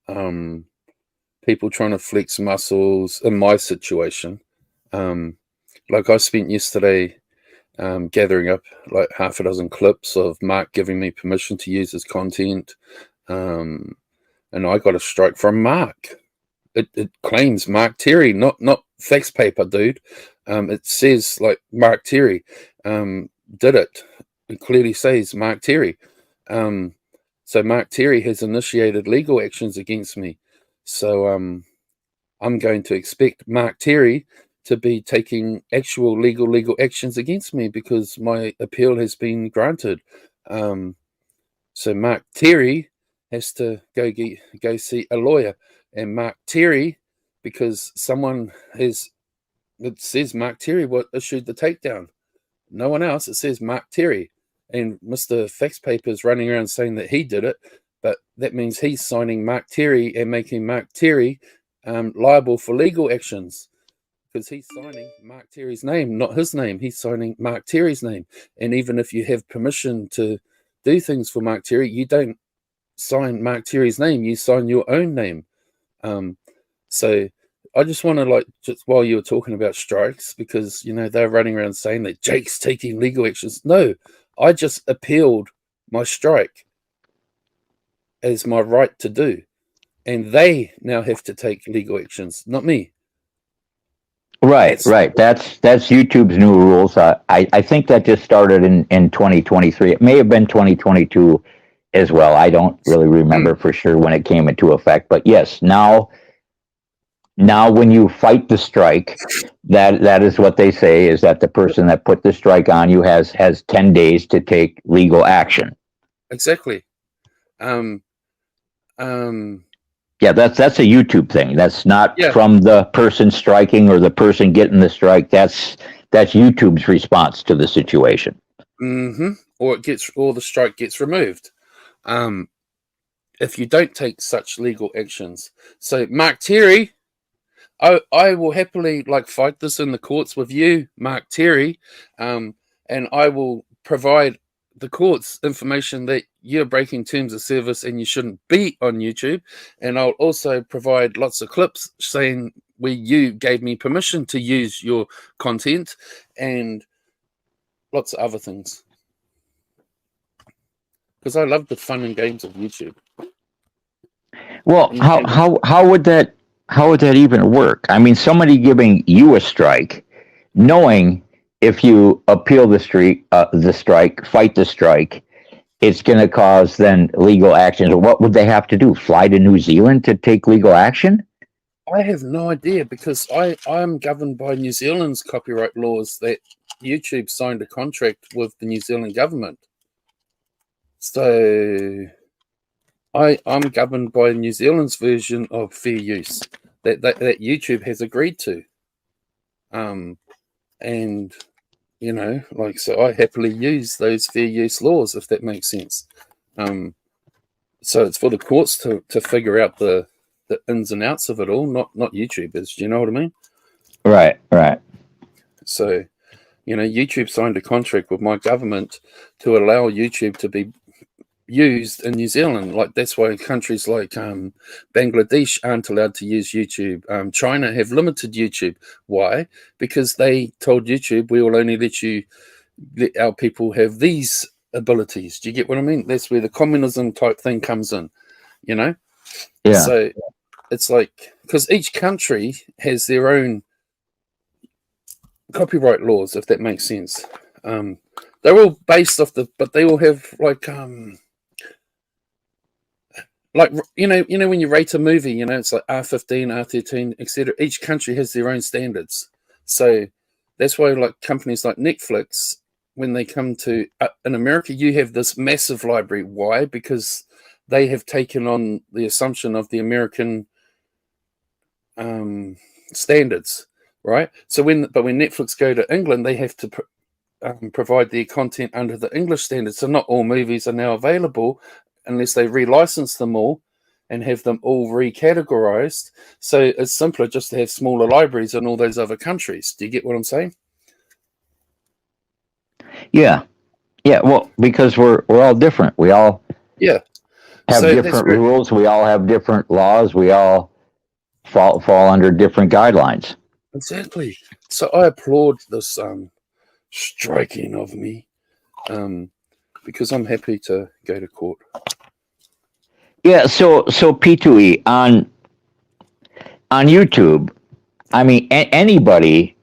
um, people trying to flex muscles in my situation. Like I spent yesterday gathering up like half a dozen clips of Mark giving me permission to use his content. And I got a strike from Mark. It claims Mark Terry, not fax paper, dude. It says like Mark Terry did it. It clearly says Mark Terry. So Mark Terry has initiated legal actions against me. So I'm going to expect Mark Terry to be taking actual legal actions against me because my appeal has been granted. So Mark Terry has to go see a lawyer, and Mark Terry, because it says Mark Terry what issued the takedown. No one else. It says Mark Terry, and Mr. Fax Paper is running around saying that he did it, but that means he's signing Mark Terry and making Mark Terry liable for legal actions. Because he's signing Mark Terry's name, not his name. He's signing Mark Terry's name. And even if you have permission to do things for Mark Terry, you don't sign Mark Terry's name. You sign your own name. So I just want to just while you were talking about strikes, because they're running around saying that Jake's taking legal actions. No, I just appealed my strike as my right to do, and they now have to take legal actions, not me. Right. That's YouTube's new rules. I think that just started in 2023. It may have been 2022 as well. I don't really remember for sure when it came into effect. But yes, now when you fight the strike, that is what they say, is that the person that put the strike on you has 10 days to take legal action. Exactly. Yeah, that's a YouTube thing. That's not from the person striking or the person getting the strike. That's YouTube's response to the situation. Or the strike gets removed. If you don't take such legal actions. So Mark Terry, I will happily fight this in the courts with you, Mark Terry, and I will provide the courts information that you're breaking terms of service and you shouldn't be on YouTube. And I'll also provide lots of clips saying where you gave me permission to use your content and lots of other things. Because I love the fun and games of YouTube. Well, how would that even work? I mean, somebody giving you a strike, knowing if you appeal the strike, fight the strike, it's going to cause then legal actions. What would they have to do? Fly to New Zealand to take legal action? I have no idea, because I'm governed by New Zealand's copyright laws that YouTube signed a contract with the New Zealand government. So I'm governed by New Zealand's version of fair use that YouTube has agreed to. And so I happily use those fair use laws, if that makes sense. So it's for the courts to figure out the ins and outs of it all, not YouTubers. Do you know what I mean? Right. So, YouTube signed a contract with my government to allow YouTube to be used in New Zealand. That's why countries like Bangladesh aren't allowed to use YouTube. China have limited YouTube. Why? Because they told YouTube, we will only let our people have these abilities. Do you get what I mean? That's where the communism type thing comes in, Yeah. So it's because each country has their own copyright laws, if that makes sense. They're all based off but they all have when you rate a movie, it's like R15, R13, etc. Each country has their own standards. So that's why companies like Netflix, when they come to in America, you have this massive library. Why? Because they have taken on the assumption of the American standards, right? So when Netflix go to England, they have to provide their content under the English standards. So not all movies are now available unless they relicense them all and have them all recategorized. So it's simpler just to have smaller libraries in all those other countries. Do you get what I'm saying? Yeah. Well, because we're all different. We all have So that's different great. rules. We all have different laws. We all fall under different guidelines. Exactly. So I applaud this striking of me, because I'm happy to go to court. Yeah. So P2E on YouTube. I mean, anybody